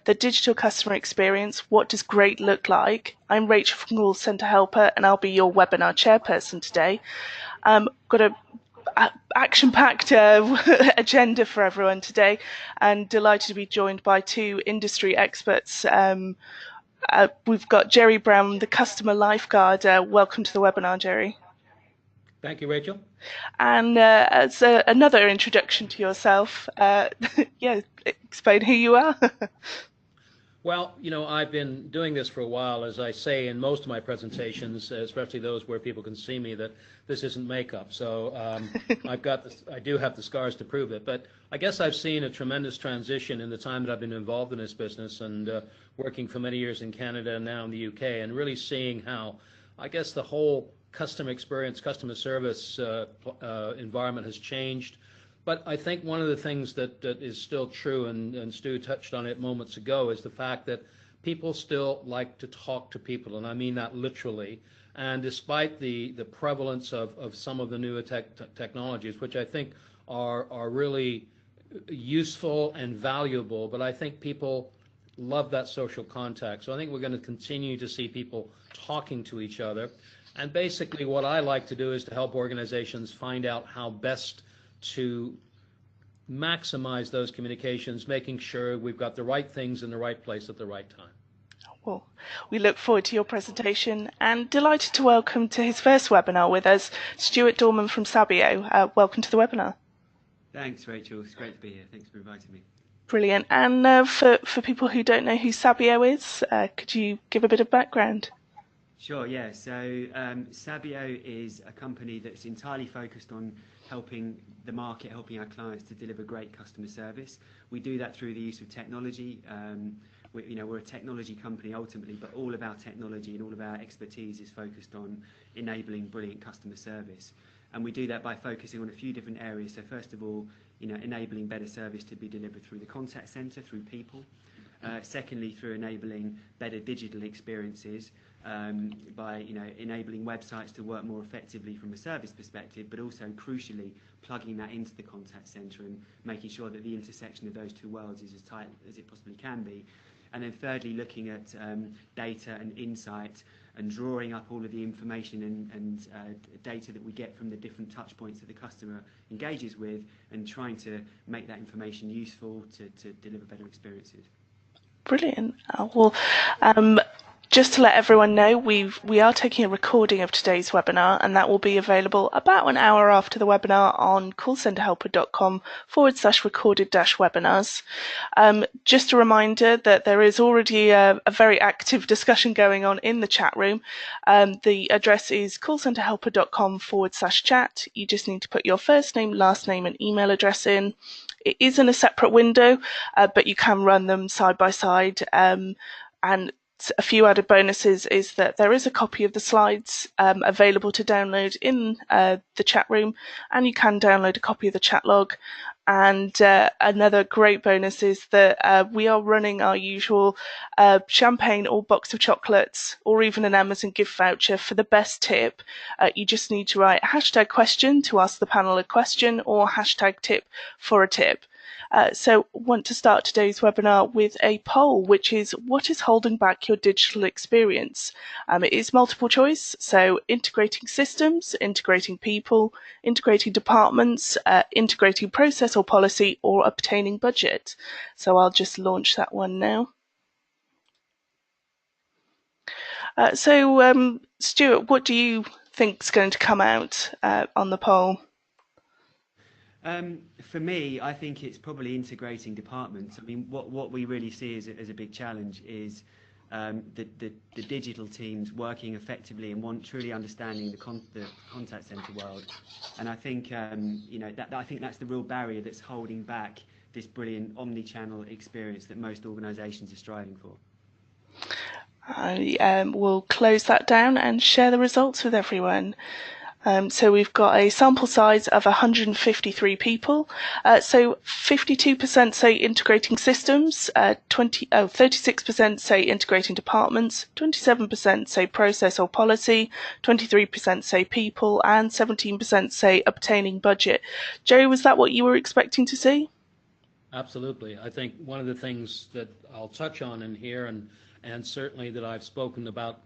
the digital customer experience. What does great look like? I'm Rachel from Call Centre Helper, and I'll be your webinar chairperson today. Got a action-packed agenda for everyone today, and delighted to be joined by two industry experts. We've got Jerry Brown, the customer lifeguard. Welcome to the webinar, Jerry. Thank you, Rachel. And as another introduction to yourself, yeah, explain who you are. Well, I've been doing this for a while, as I say in most of my presentations, especially those where people can see me, that this isn't makeup. So I do have the scars to prove it. But I guess I've seen a tremendous transition in the time that I've been involved in this business and working for many years in Canada and now in the UK, and really seeing how, I guess, the whole customer experience, customer service environment has changed. But I think one of the things that is still true, and Stu touched on it moments ago, is the fact that people still like to talk to people, and I mean that literally. And despite the prevalence of some of the newer technologies, which I think are really useful and valuable, but I think people love that social contact. So I think we're going to continue to see people talking to each other. And basically what I like to do is to help organizations find out how best to maximize those communications, making sure we've got the right things in the right place at the right time. Well, we look forward to your presentation, and delighted to welcome to his first webinar with us, Stuart Doorman from Sabio. Welcome to the webinar. Thanks, Rachel. It's great to be here. Thanks for inviting me. Brilliant. And for people who don't know who Sabio is, could you give a bit of background? Sure, yeah. So Sabio is a company that's entirely focused on helping the market, helping our clients to deliver great customer service. We do that through the use of technology. We're a technology company ultimately, but all of our technology and all of our expertise is focused on enabling brilliant customer service. And we do that by focusing on a few different areas. So first of all, enabling better service to be delivered through the contact center, through people. Secondly, through enabling better digital experiences by enabling websites to work more effectively from a service perspective, but also crucially plugging that into the contact center and making sure that the intersection of those two worlds is as tight as it possibly can be. And then thirdly, looking at data and insight and drawing up all of the information and data that we get from the different touch points that the customer engages with, and trying to make that information useful to deliver better experiences. Brilliant. Just to let everyone know, we are taking a recording of today's webinar, and that will be available about an hour after the webinar on callcenterhelper.com/recorded-webinars. Just a reminder that there is already a very active discussion going on in the chat room. The address is callcenterhelper.com/chat. You just need to put your first name, last name, and email address in. It is in a separate window, but you can run them side by side. And a few added bonuses is that there is a copy of the slides available to download in the chat room, and you can download a copy of the chat log. And another great bonus is that we are running our usual champagne or box of chocolates, or even an Amazon gift voucher for the best tip. You just need to write #question to ask the panel a question, or #tip for a tip. So want to start today's webinar with a poll, which is, what is holding back your digital experience? It is multiple choice, so integrating systems, integrating people, integrating departments, integrating process or policy, or obtaining budget. So I'll just launch that one now. Stuart, what do you think is going to come out on the poll? For me, I think it's probably integrating departments. I mean, what we really see as a big challenge is the digital teams working effectively and truly understanding the contact center world. And I think I think that's the real barrier that's holding back this brilliant omni-channel experience that most organisations are striving for. I will close that down and share the results with everyone. So we've got a sample size of 153 people. So 52% say integrating systems, 36% say integrating departments, 27% say process or policy, 23% say people, and 17% say obtaining budget. Jerry, was that what you were expecting to see? Absolutely. I think one of the things that I'll touch on in here, and certainly that I've spoken about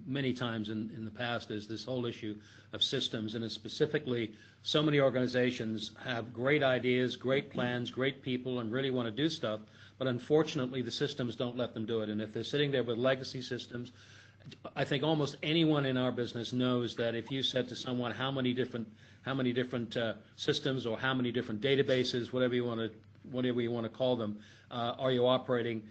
many times in the past, is this whole issue of systems, and specifically so many organizations have great ideas, great plans, great people, and really want to do stuff, but unfortunately the systems don't let them do it. And if they're sitting there with legacy systems, I think almost anyone in our business knows that if you said to someone how many different systems or how many different databases, whatever you want to call them, are you operating?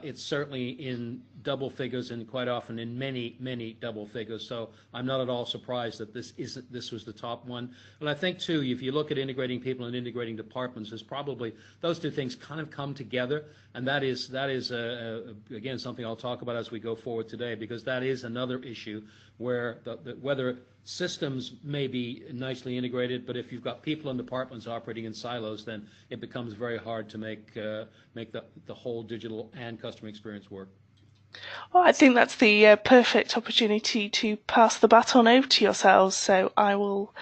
It's certainly in double figures, and quite often in many double figures. So I'm not at all surprised that this was the top one. And I think too, if you look at integrating people and integrating departments, is probably those two things kind of come together, and that is again something I'll talk about as we go forward today, because that is another issue where whether systems may be nicely integrated, but if you've got people and departments operating in silos, then it becomes very hard to make the whole digital and customer experience work. Well, I think that's the perfect opportunity to pass the baton over to yourselves, so I will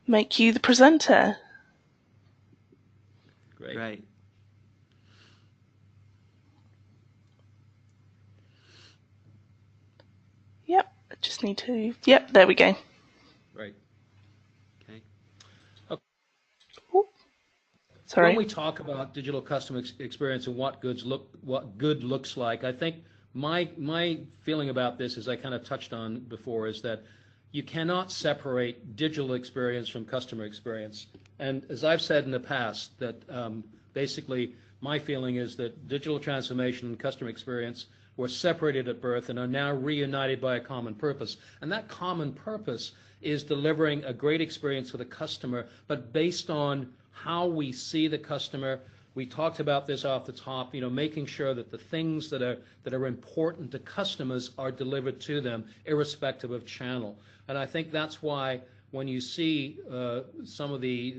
make you the presenter. Great. Yep, I just need to... Yep, there we go. Right. Okay. Ooh. Sorry. When we talk about digital customer experience and what good looks like, I think my feeling about this, as I kind of touched on before, is that you cannot separate digital experience from customer experience. And as I've said in the past, that basically my feeling is that digital transformation and customer experience were separated at birth and are now reunited by a common purpose. And that common purpose is delivering a great experience for the customer, but based on how we see the customer. We talked about this off the top, making sure that the things that are important to customers are delivered to them, irrespective of channel. And I think that's why when you see some of the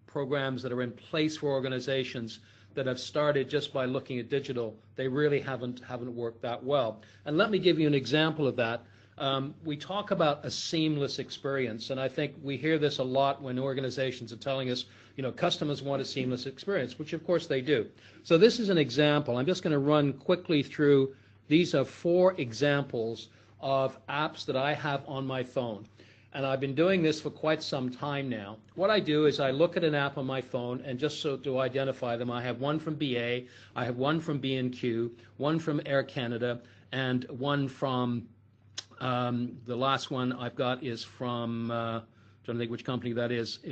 programs that are in place for organizations that have started just by looking at digital, they really haven't worked that well. And let me give you an example of that. We talk about a seamless experience, and I think we hear this a lot when organizations are telling us, customers want a seamless experience, which of course they do. So this is an example. I'm just going to run quickly through. These are 4 examples of apps that I have on my phone. And I've been doing this for quite some time now. What I do is I look at an app on my phone, and just so to identify them, I have one from BA, I have one from B&Q, one from Air Canada, and one from the last one I've got is from, I'm trying to think which company that is. I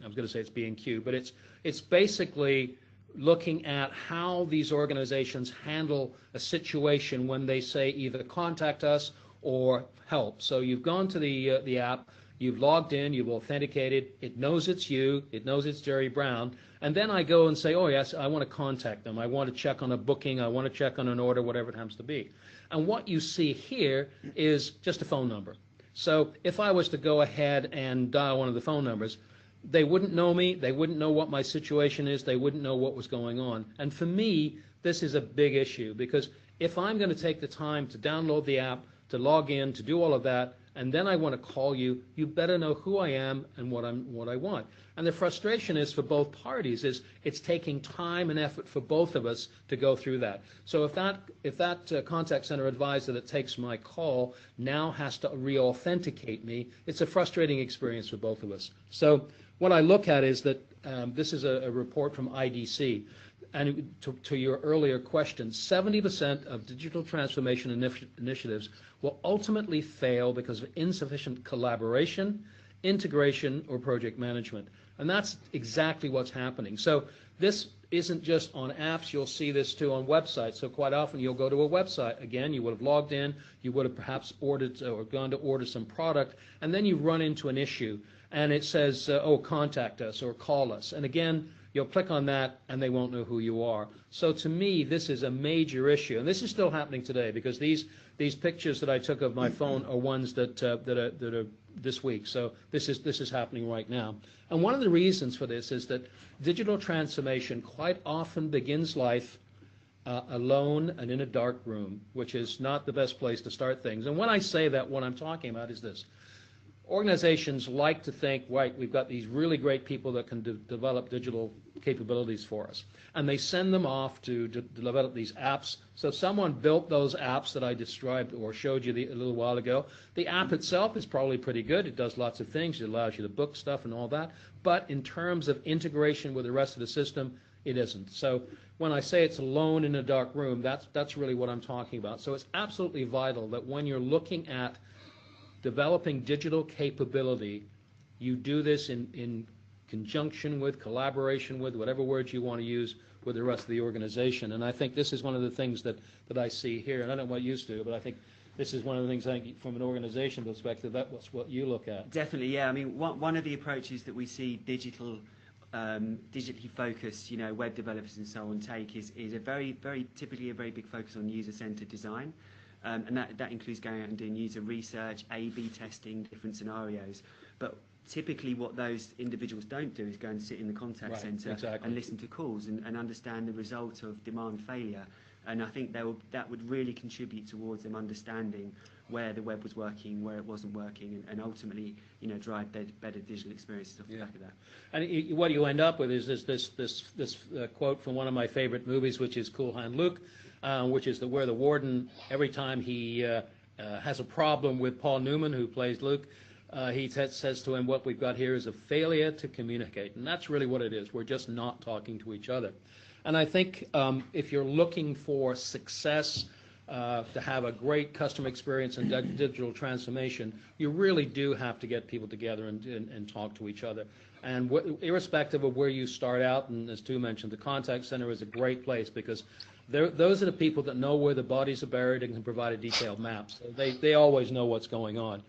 was going to say it's B&Q, but it's basically looking at how these organizations handle a situation when they say either contact us or help. So you've gone to the app, you've logged in, you've authenticated, it knows it's you, it knows it's Jerry Brown, and then I go and say, oh yes, I want to contact them, I want to check on a booking, I want to check on an order, whatever it happens to be. And what you see here is just a phone number. So if I was to go ahead and dial one of the phone numbers, they wouldn't know me, they wouldn't know what my situation is, they wouldn't know what was going on. And for me, this is a big issue, because if I'm going to take the time to download the app, to log in, to do all of that, and then I want to call you, you better know who I am and what I want. And the frustration is for both parties is it's taking time and effort for both of us to go through that. So if that contact center advisor that takes my call now has to re-authenticate me, it's a frustrating experience for both of us. So what I look at is that this is a report from IDC. And to your earlier question, 70% of digital transformation initiatives will ultimately fail because of insufficient collaboration, integration, or project management. And that's exactly what's happening. So this isn't just on apps. You'll see this too on websites. So quite often you'll go to a website. Again, you would have logged in, you would have perhaps ordered or gone to order some product, and then you run into an issue. And it says, oh, contact us or call us. And again, you'll click on that and they won't know who you are. So to me, this is a major issue. And this is still happening today, because these pictures that I took of my phone are ones that are this week. So this is happening right now. And one of the reasons for this is that digital transformation quite often begins life alone and in a dark room, which is not the best place to start things. And when I say that, what I'm talking about is this. organizations like to think, right, we've got these really great people that can develop digital capabilities for us. And they send them off to develop these apps. So someone built those apps that I described or showed you a little while ago. The app itself is probably pretty good. It does lots of things. It allows you to book stuff and all that. But in terms of integration with the rest of the system, it isn't. So when I say it's alone in a dark room, that's really what I'm talking about. So it's absolutely vital that when you're looking at developing digital capability, you do this in conjunction with, collaboration with, whatever words you want to use, with the rest of the organization. And I think this is one of the things that I see here. And I don't know what you do, but I think this is one of the things, I think, from an organization perspective, that's what you look at. Definitely, yeah. I mean, one of the approaches that we see digitally focused, web developers and so on take is a very typically a very big focus on user-centered design. And that includes going out and doing user research, A/B testing, different scenarios. But typically what those individuals don't do is go and sit in the contact center and listen to calls and understand the result of demand failure. And I think that would really contribute towards them understanding where the web was working, where it wasn't working, and ultimately, drive better digital experiences off the back of that. And what you end up with is this quote from one of my favorite movies, which is Cool Hand Luke, which is where the warden, every time he has a problem with Paul Newman, who plays Luke, he says to him, what we've got here is a failure to communicate. And that's really what it is. We're just not talking to each other. And I think if you're looking for success, to have a great customer experience and digital transformation, you really do have to get people together and talk to each other. And irrespective of where you start out, and as Stu mentioned, the contact center is a great place because those are the people that know where the bodies are buried and can provide a detailed map. So they always know what's going on.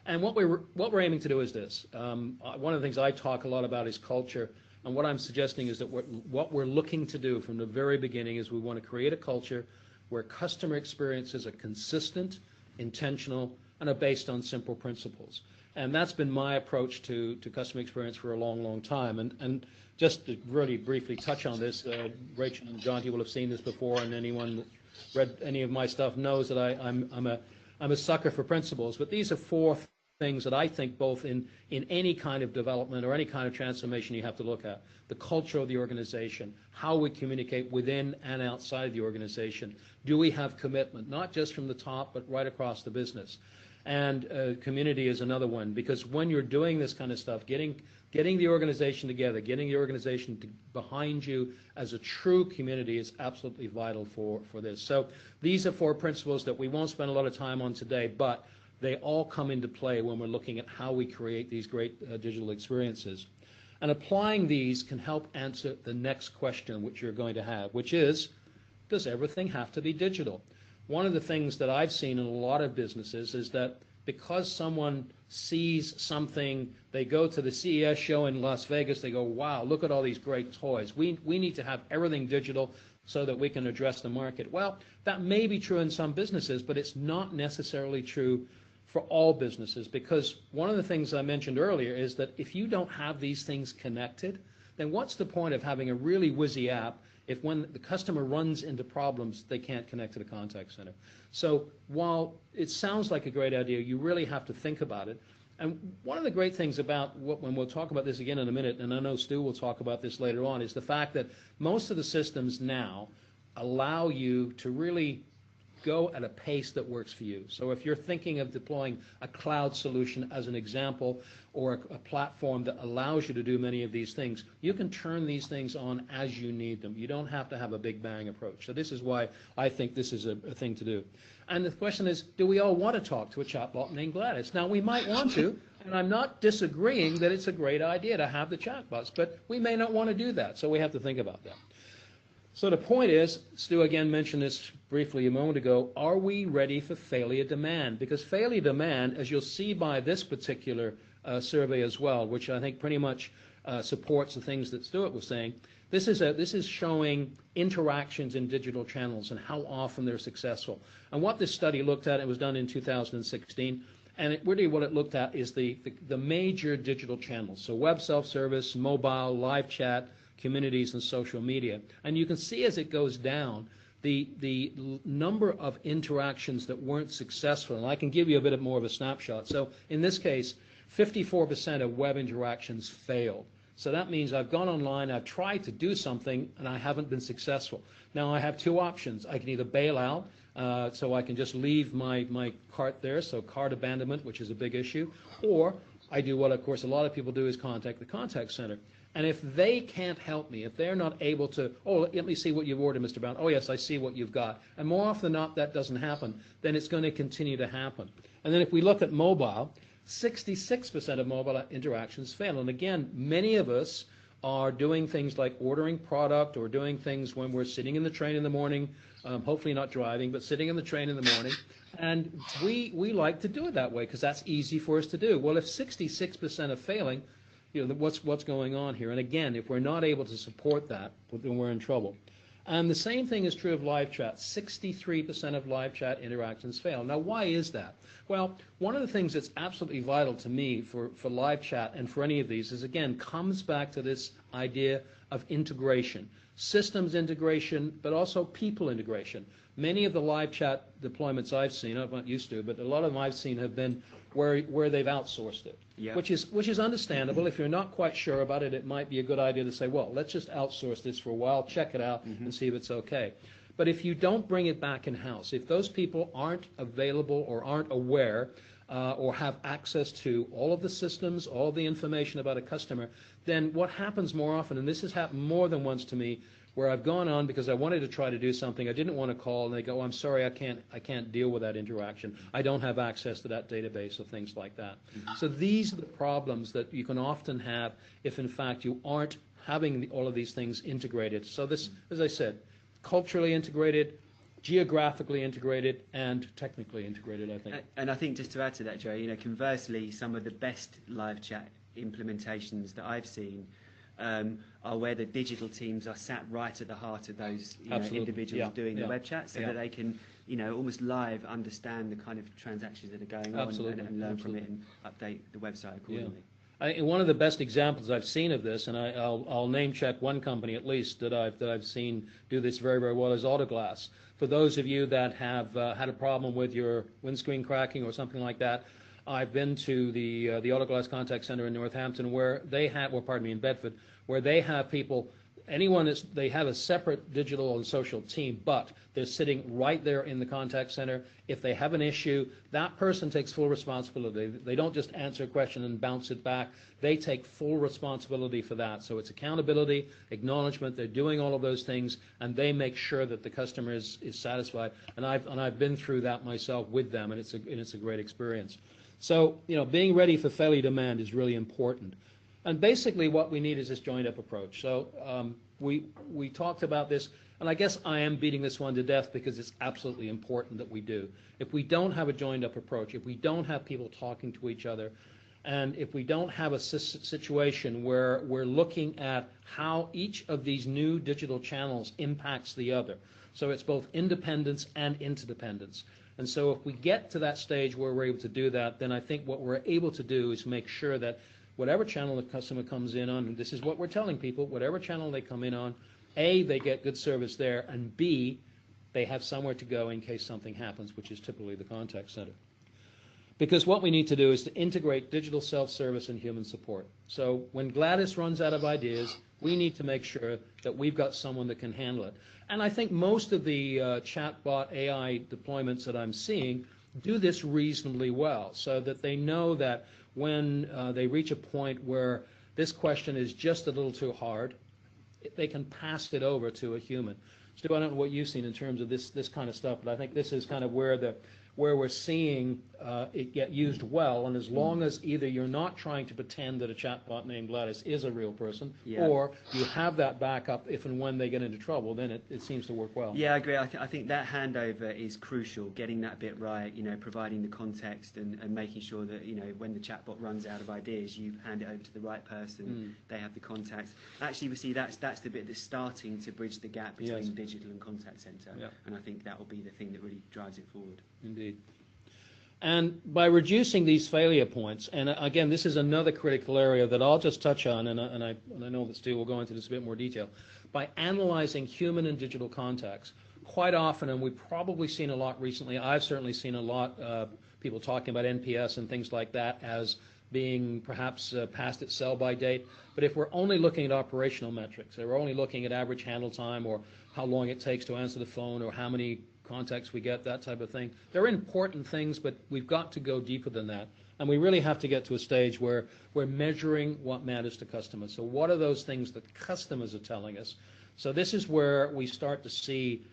And what we're aiming to do is this. One of the things I talk a lot about is culture. And what I'm suggesting is that what we're looking to do from the very beginning is we want to create a culture where customer experiences are consistent, intentional, and are based on simple principles. And that's been my approach to customer experience for a long, long time. And just to really briefly touch on this, Rachel and John, you will have seen this before, and anyone that read any of my stuff knows that I'm a sucker for principles. But these are four things that I think both in any kind of development or any kind of transformation you have to look at. The culture of the organization, how we communicate within and outside the organization. Do we have commitment, not just from the top, but right across the business? And community is another one, because when you're doing this kind of stuff, getting the organization together, getting the organization behind you as a true community is absolutely vital for this. So these are four principles that we won't spend a lot of time on today, but they all come into play when we're looking at how we create these great digital experiences. And applying these can help answer the next question which you're going to have, which is, does everything have to be digital? One of the things that I've seen in a lot of businesses is that because someone sees something, they go to the CES show in Las Vegas, they go, wow, look at all these great toys. We need to have everything digital so that we can address the market. Well, that may be true in some businesses, but it's not necessarily true for all businesses, because one of the things I mentioned earlier is that if you don't have these things connected, then what's the point of having a really whizzy app if when the customer runs into problems, they can't connect to the contact center? So while it sounds like a great idea, you really have to think about it. And one of the great things about when we'll talk about this again in a minute, and I know Stu will talk about this later on, is the fact that most of the systems now allow you to really go at a pace that works for you. So if you're thinking of deploying a cloud solution as an example, or a platform that allows you to do many of these things, you can turn these things on as you need them. You don't have to have a big bang approach. So this is why I think this is a thing to do. And the question is, do we all want to talk to a chatbot named Gladys? Now, we might want to, and I'm not disagreeing that it's a great idea to have the chatbots, but we may not want to do that, so we have to think about that. So the point is, Stu again mentioned this briefly a moment ago, are we ready for failure demand? Because failure demand, as you'll see by this particular survey as well, which I think pretty much supports the things that Stuart was saying, this is showing interactions in digital channels and how often they're successful. And what this study looked at, it was done in 2016, and really what it looked at is the major digital channels. So web self-service, mobile, live chat, communities, and social media. And you can see as it goes down the number of interactions that weren't successful, and I can give you a bit more of a snapshot. So in this case, 54% of web interactions failed. So that means I've gone online, I've tried to do something, and I haven't been successful. Now I have two options. I can either bail out, so I can just leave my cart there, so cart abandonment, which is a big issue, or I do what, of course, a lot of people do, is contact the contact center. And if they can't help me, if they're not able to, oh, let me see what you've ordered, Mr. Brown. Oh, yes, I see what you've got. And more often than not, that doesn't happen. Then it's going to continue to happen. And then if we look at mobile, 66% of mobile interactions fail. And again, many of us are doing things like ordering product or doing things when we're sitting in the train in the morning, hopefully not driving, but sitting in the train in the morning. And we like to do it that way because that's easy for us to do. Well, if 66% are failing, you know, what's going on here? And again, if we're not able to support that, then we're in trouble. And the same thing is true of live chat. 63% of live chat interactions fail. Now, why is that? Well, one of the things that's absolutely vital to me for live chat and for any of these is, again, comes back to this idea of integration. Systems integration, but also people integration. Many of the live chat deployments I've seen, I'm not used to, but a lot of them I've seen have been where they've outsourced it, which is understandable. If you're not quite sure about it, it might be a good idea to say, well, let's just outsource this for a while, check it out, and see if it's okay. But if you don't bring it back in-house, if those people aren't available or aren't aware or have access to all of the systems, all of the information about a customer, then what happens more often, and this has happened more than once to me, where I've gone on because I wanted to try to do something, I didn't want to call, and they go, oh, I'm sorry, I can't deal with that interaction. I don't have access to that database or things like that. So these are the problems that you can often have if, in fact, you aren't having all of these things integrated. So this, as I said, culturally integrated, geographically integrated, and technically integrated, I think. And I think just to add to that, Joe, you know, conversely, some of the best live chat implementations that I've seen are where the digital teams are sat right at the heart of those individuals doing the web chat, so that they can, you know, almost live understand the kind of transactions that are going on and learn from it and update the website accordingly. One of the best examples I've seen of this, and I'll name check one company at least that I've seen do this very, very well, is Autoglass. For those of you that have had a problem with your windscreen cracking or something like that, I've been to the Autoglass Contact Center in Northampton, where they have, or pardon me, in Bedford, where they have people, they have a separate digital and social team, but they're sitting right there in the contact center. If they have an issue, that person takes full responsibility. They don't just answer a question and bounce it back. They take full responsibility for that. So it's accountability, acknowledgement. They're doing all of those things, and they make sure that the customer is satisfied. And I've been through that myself with them, and it's a great experience. So, you know, being ready for failure demand is really important. And basically what we need is this joined-up approach. So we talked about this, and I guess I am beating this one to death because it's absolutely important that we do. If we don't have a joined-up approach, if we don't have people talking to each other, and if we don't have a situation where we're looking at how each of these new digital channels impacts the other, so it's both independence and interdependence. And so if we get to that stage where we're able to do that, then I think what we're able to do is make sure that whatever channel the customer comes in on, and this is what we're telling people, whatever channel they come in on, A, they get good service there, and B, they have somewhere to go in case something happens, which is typically the contact center. Because what we need to do is to integrate digital self-service and human support. So when Gladys runs out of ideas, we need to make sure that we've got someone that can handle it. And I think most of the chatbot AI deployments that I'm seeing do this reasonably well, so that they know that when they reach a point where this question is just a little too hard, they can pass it over to a human. Stu, I don't know what you've seen in terms of this kind of stuff, but I think this is kind of where we're seeing it get used well, and as long as either you're not trying to pretend that a chatbot named Gladys is a real person, or you have that backup if and when they get into trouble, then it seems to work well. Yeah, I agree. I think that handover is crucial, getting that bit right, you know, providing the context and making sure that, you know, when the chatbot runs out of ideas, you hand it over to the right person, they have the contacts. Actually, we see that's the bit that's starting to bridge the gap between digital and contact center, and I think that will be the thing that really drives it forward. Indeed. And by reducing these failure points, and again, this is another critical area that I'll just touch on, and I know that Stu will go into this a bit more detail. By analyzing human and digital contacts, quite often, and we've probably seen a lot recently, I've certainly seen a lot of people talking about NPS and things like that as being perhaps past its sell-by date. But if we're only looking at operational metrics, or we're only looking at average handle time, or how long it takes to answer the phone, or how many contacts we get, that type of thing, they're important things, but we've got to go deeper than that. And we really have to get to a stage where we're measuring what matters to customers. So what are those things that customers are telling us? So this is where we start to see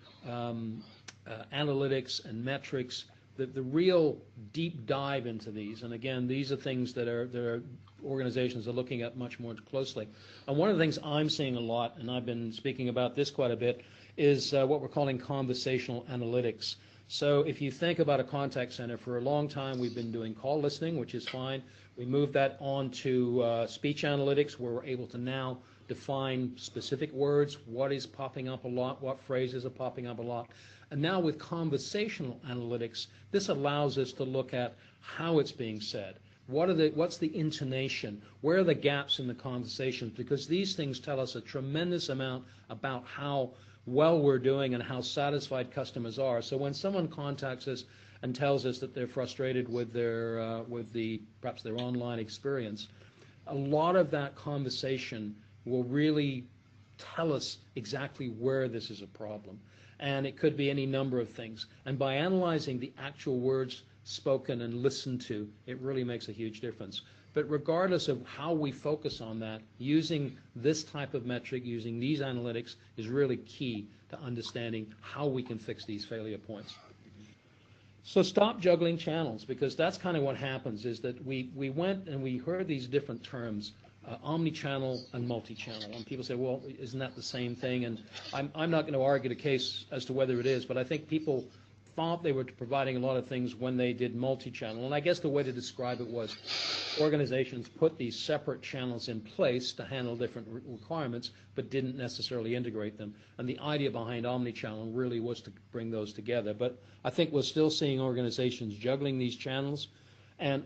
analytics and metrics, the real deep dive into these. And again, these are things that organizations are looking at much more closely. And one of the things I'm seeing a lot, and I've been speaking about this quite a bit, is what we're calling conversational analytics. So if you think about a contact center, for a long time we've been doing call listening, which is fine. We moved that on to speech analytics, where we're able to now define specific words, what is popping up a lot, what phrases are popping up a lot. And now with conversational analytics, this allows us to look at how it's being said. What's the intonation? Where are the gaps in the conversations? Because these things tell us a tremendous amount about how well we're doing and how satisfied customers are. So when someone contacts us and tells us that they're frustrated with perhaps their online experience, a lot of that conversation will really tell us exactly where this is a problem. And it could be any number of things. And by analyzing the actual words spoken and listened to, it really makes a huge difference. But regardless of how we focus on that, using this type of metric, using these analytics, is really key to understanding how we can fix these failure points. So stop juggling channels, because that's kind of what happens, is that we went and we heard these different terms, omni-channel and multi-channel, and people say, well, isn't that the same thing? And I'm not going to argue the case as to whether it is, but I think people thought they were providing a lot of things when they did multi-channel. And I guess the way to describe it was organizations put these separate channels in place to handle different requirements, but didn't necessarily integrate them. And the idea behind omni-channel really was to bring those together. But I think we're still seeing organizations juggling these channels. And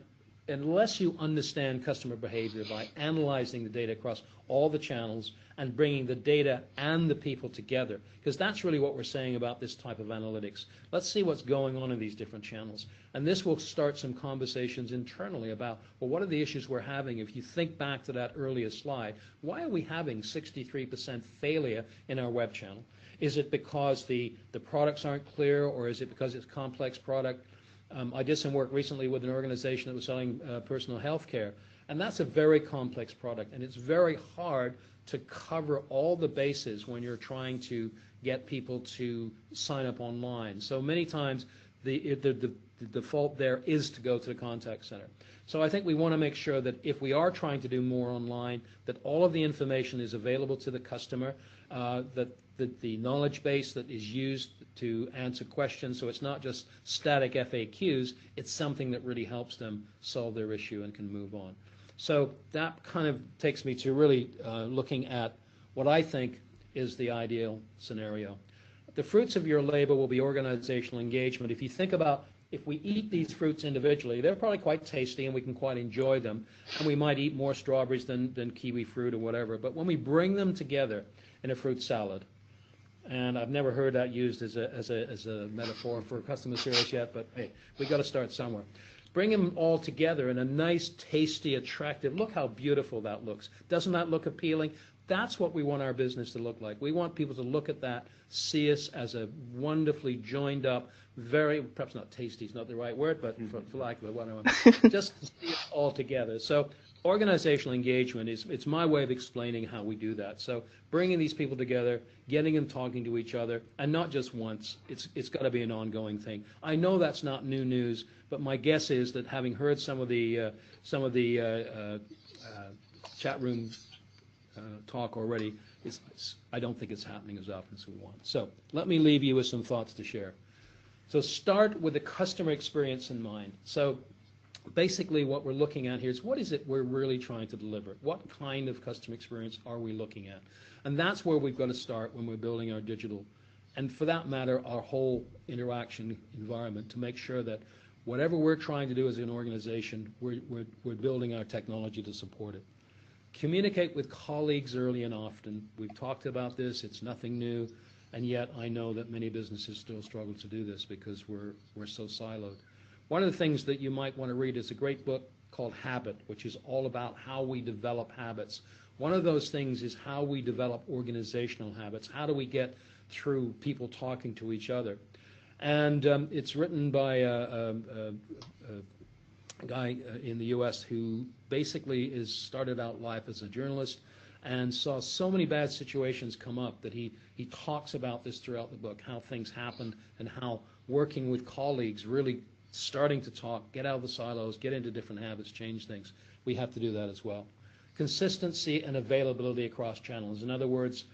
unless you understand customer behavior by analyzing the data across all the channels and bringing the data and the people together, because that's really what we're saying about this type of analytics. Let's see what's going on in these different channels. And this will start some conversations internally about, well, what are the issues we're having? If you think back to that earlier slide, why are we having 63% failure in our web channel? Is it because the products aren't clear, or is it because it's a complex product? I did some work recently with an organization that was selling personal health care, and that's a very complex product, and it's very hard to cover all the bases when you're trying to get people to sign up online. So many times the default there is to go to the contact center. So I think we want to make sure that if we are trying to do more online, that all of the information is available to the customer, that the knowledge base that is used to answer questions, so it's not just static FAQs, it's something that really helps them solve their issue and can move on. So that kind of takes me to really looking at what I think is the ideal scenario. The fruits of your labor will be organizational engagement. If you think about, if we eat these fruits individually, they're probably quite tasty and we can quite enjoy them, and we might eat more strawberries than kiwi fruit or whatever. But when we bring them together in a fruit salad, and I've never heard that used as a metaphor for customer service yet, but hey, we got to start somewhere. Bring them all together in a nice, tasty, attractive, look how beautiful that looks. Doesn't that look appealing? That's what we want our business to look like. We want people to look at that, see us as a wonderfully joined up, very, perhaps not tasty is not the right word, but for lack of a better one, just to see it all together. So organizational engagement it's my way of explaining how we do that. So bringing these people together, getting them talking to each other, and not just once. It's got to be an ongoing thing. I know that's not new news, but my guess is that having heard some of the chat room talk already, I don't think it's happening as often as we want. So let me leave you with some thoughts to share. So start with the customer experience in mind. So basically what we're looking at here is, what is it we're really trying to deliver? What kind of customer experience are we looking at? And that's where we've got to start when we're building our digital, and for that matter, our whole interaction environment, to make sure that whatever we're trying to do as an organization, we're building our technology to support it. Communicate with colleagues early and often. We've talked about this. It's nothing new. And yet I know that many businesses still struggle to do this because we're so siloed. One of the things that you might want to read is a great book called Habit, which is all about how we develop habits. One of those things is how we develop organizational habits. How do we get through people talking to each other? And it's written by a guy in the U.S. who basically started out life as a journalist and saw so many bad situations come up that he talks about this throughout the book, how things happened and how working with colleagues, really starting to talk, get out of the silos, get into different habits, change things. We have to do that as well. Consistency and availability across channels. In other words,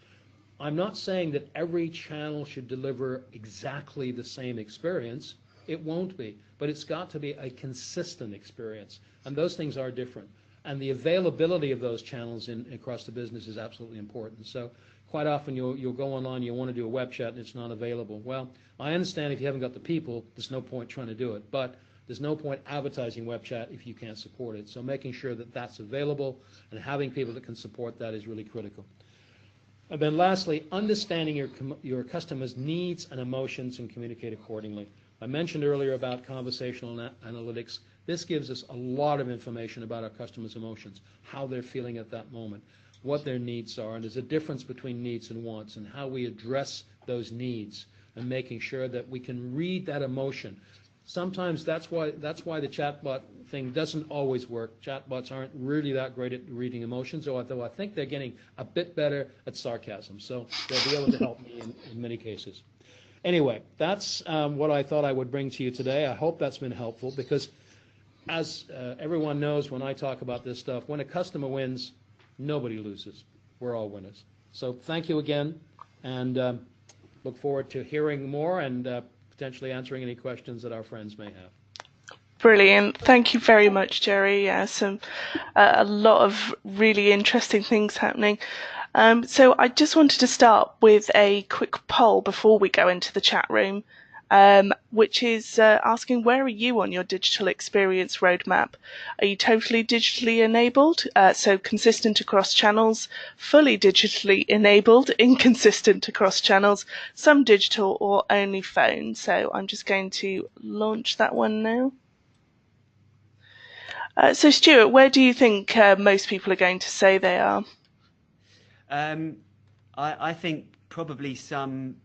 I'm not saying that every channel should deliver exactly the same experience. It won't be, but it's got to be a consistent experience, and those things are different. And the availability of those channels across the business is absolutely important. So quite often you'll go online, you want to do a web chat, and it's not available. Well, I understand if you haven't got the people, there's no point trying to do it, but there's no point advertising web chat if you can't support it. So making sure that that's available and having people that can support that is really critical. And then lastly, understanding your customers' needs and emotions and communicate accordingly. I mentioned earlier about conversational analytics. This gives us a lot of information about our customers' emotions, how they're feeling at that moment, what their needs are, and there's a difference between needs and wants and how we address those needs and making sure that we can read that emotion. Sometimes that's why the chatbot thing doesn't always work. Chatbots aren't really that great at reading emotions, although I think they're getting a bit better at sarcasm. So they'll be able to help me in many cases. Anyway, that's what I thought I would bring to you today. I hope that's been helpful because as everyone knows when I talk about this stuff, when a customer wins, nobody loses. We're all winners. So thank you again, and look forward to hearing more and potentially answering any questions that our friends may have. Brilliant. Thank you very much, Jerry. A lot of really interesting things happening. So I just wanted to start with a quick poll before we go into the chat room, which is asking, where are you on your digital experience roadmap? Are you totally digitally enabled, so consistent across channels, fully digitally enabled, inconsistent across channels, some digital or only phone? So I'm just going to launch that one now. So Stuart, where do you think most people are going to say they are? I think probably some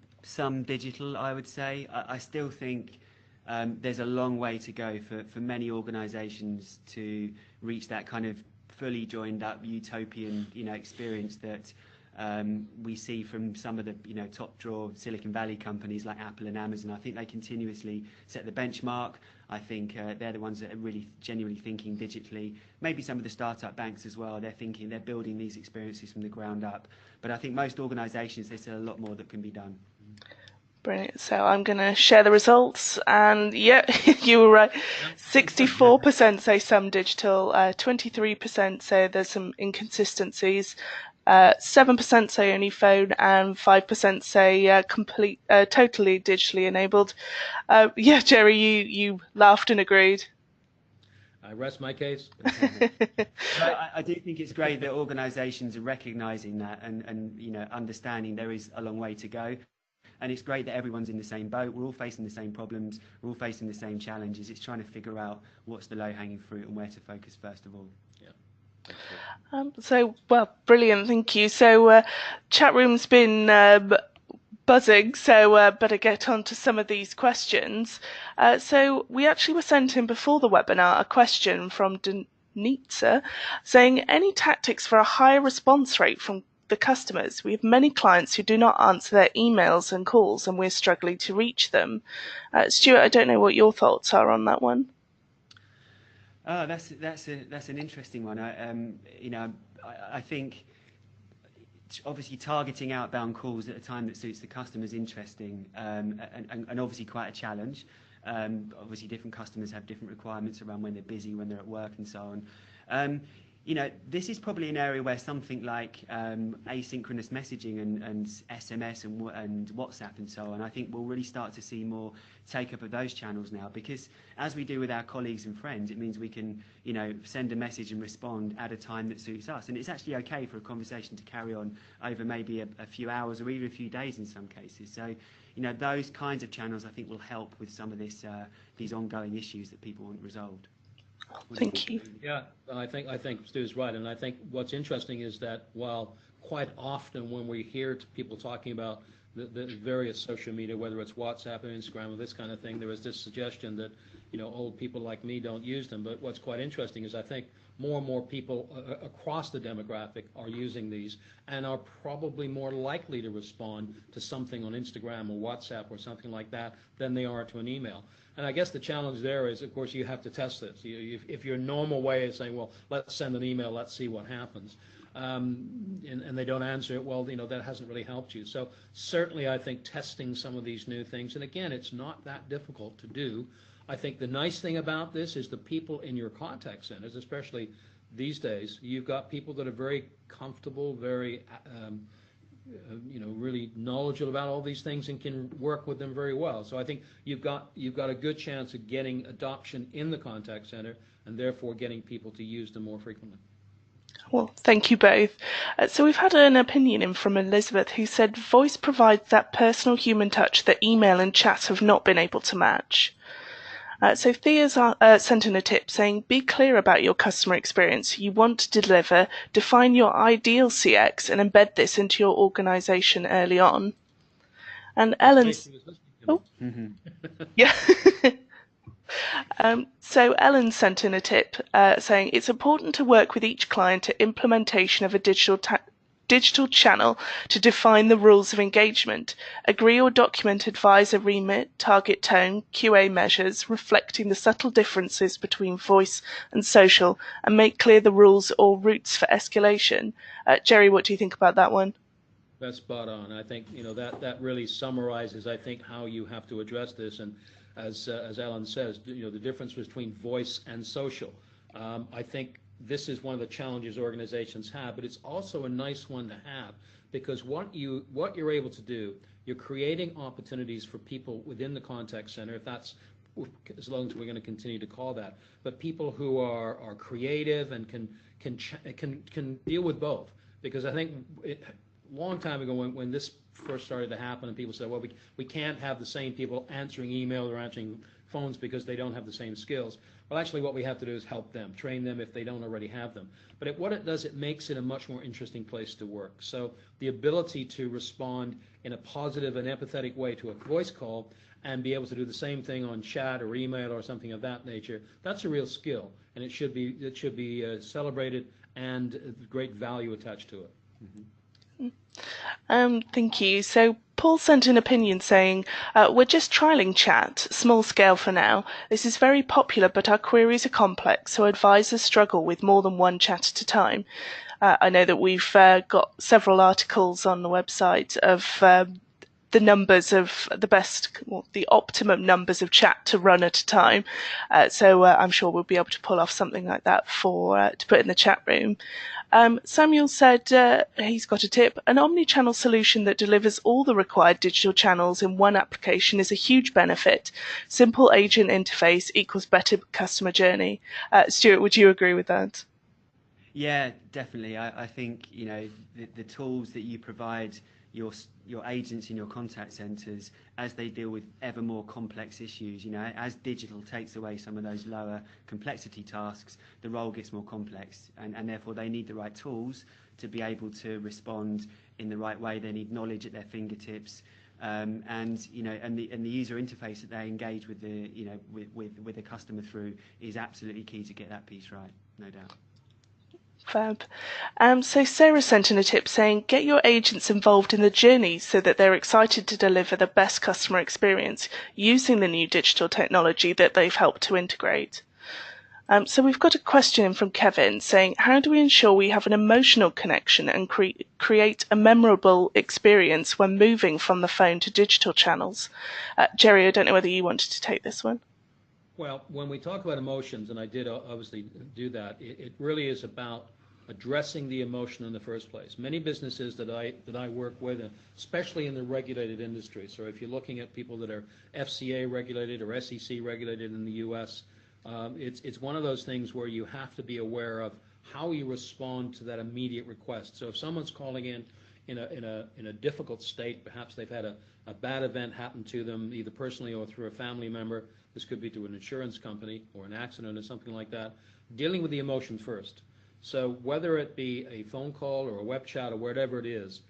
digital, I would say. I still think there's a long way to go for many organisations to reach that kind of fully joined up utopian experience that we see from some of the top drawer Silicon Valley companies like Apple and Amazon. I think they continuously set the benchmark. I think they're the ones that are really genuinely thinking digitally. Maybe some of the startup banks as well. They're building these experiences from the ground up. But I think most organisations, there's still a lot more that can be done. Brilliant. So I'm going to share the results, and yeah, you were right. 64% say some digital, 23% say there's some inconsistencies, 7% say only phone, and 5% say totally digitally enabled. Yeah, Jerry, you laughed and agreed. I rest my case. I do think it's great that organisations are recognising that and understanding there is a long way to go. And it's great that everyone's in the same boat. We're all facing the same problems. We're all facing the same challenges. It's trying to figure out what's the low-hanging fruit and where to focus first of all. Yeah. Well, brilliant. Thank you. So chat room's been buzzing, so better get on to some of these questions. So we actually were sent in before the webinar a question from Denitza saying, any tactics for a higher response rate from the customers? We have many clients who do not answer their emails and calls, and we're struggling to reach them. Stuart, I don't know what your thoughts are on that one. Oh, that's an interesting one. I think obviously targeting outbound calls at a time that suits the customer is interesting, and obviously quite a challenge. Obviously different customers have different requirements around when they're busy, when they're at work, and so on. this is probably an area where something like asynchronous messaging and SMS and WhatsApp and so on, I think we'll really start to see more take up of those channels now, because as we do with our colleagues and friends, it means we can, send a message and respond at a time that suits us. And it's actually okay for a conversation to carry on over maybe a few hours or even a few days in some cases. So, those kinds of channels I think will help with some of these ongoing issues that people want resolved. Thank you. Yeah, I think Stu's right, and I think what's interesting is that while quite often when we hear people talking about the various social media, whether it's WhatsApp or Instagram or this kind of thing, there is this suggestion that old people like me don't use them. But what's quite interesting is I think more and more people across the demographic are using these and are probably more likely to respond to something on Instagram or WhatsApp or something like that than they are to an email. And I guess the challenge there is, of course, you have to test this. If your normal way is saying, well, let's send an email, let's see what happens, and they don't answer it, well, that hasn't really helped you. So certainly I think testing some of these new things, and again, it's not that difficult to do. I think the nice thing about this is the people in your contact centers, especially these days, you've got people that are very comfortable, very really knowledgeable about all these things and can work with them very well. So I think you've got a good chance of getting adoption in the contact center and therefore getting people to use them more frequently. Well, thank you both. So we've had an opinion in from Elizabeth, who said voice provides that personal human touch that email and chat have not been able to match. So Thea's sent in a tip saying, be clear about your customer experience you want to deliver, define your ideal CX and embed this into your organisation early on. And Ellen's... Oh, yeah. So Ellen sent in a tip saying, it's important to work with each client at implementation of a digital channel to define the rules of engagement. Agree or document advisor remit, target tone, QA measures, reflecting the subtle differences between voice and social, and make clear the rules or routes for escalation. Jerry, what do you think about that one? That's spot on. I think that really summarizes, I think, how you have to address this. And as Ellen says, the difference between voice and social. I think this is one of the challenges organizations have, but it's also a nice one to have, because what you're able to do, you're creating opportunities for people within the contact center, if that's, as long as we're going to continue to call that, but people who are creative and can deal with both. Because I think a long time ago when this first started to happen and people said, well, we can't have the same people answering email or answering phones because they don't have the same skills. Well, actually what we have to do is help them, train them if they don't already have them. But what it does, it makes it a much more interesting place to work. So the ability to respond in a positive and empathetic way to a voice call and be able to do the same thing on chat or email or something of that nature, that's a real skill, and it should be celebrated and great value attached to it. Mm-hmm. Thank you. So Paul sent an opinion saying, we're just trialling chat, small scale for now. This is very popular, but our queries are complex, so advisors struggle with more than one chat at a time. I know that we've got several articles on the website of the numbers of the optimum numbers of chat to run at a time. So I'm sure we'll be able to pull off something like that to put in the chat room. Samuel said he's got a tip. An omni-channel solution that delivers all the required digital channels in one application is a huge benefit. Simple agent interface equals better customer journey. Stuart, would you agree with that? Yeah, definitely. I think the tools that you provide your agents in your contact centres as they deal with ever more complex issues. As digital takes away some of those lower complexity tasks, the role gets more complex, and therefore they need the right tools to be able to respond in the right way. They need knowledge at their fingertips, and the user interface that they engage with with the customer through is absolutely key to get that piece right, no doubt. Fab. So Sarah sent in a tip saying, get your agents involved in the journey so that they're excited to deliver the best customer experience using the new digital technology that they've helped to integrate. So we've got a question from Kevin saying, how do we ensure we have an emotional connection and create a memorable experience when moving from the phone to digital channels? Jerry, I don't know whether you wanted to take this one. Well, when we talk about emotions, and I did obviously do that, it really is about addressing the emotion in the first place. Many businesses that I work with, especially in the regulated industry, so if you're looking at people that are FCA regulated or SEC regulated in the U.S., it's one of those things where you have to be aware of how you respond to that immediate request. So if someone's calling in a difficult state, perhaps they've had a bad event happen to them, either personally or through a family member. This could be to an insurance company or an accident or something like that. Dealing with the emotion first. So whether it be a phone call or a web chat or whatever it is,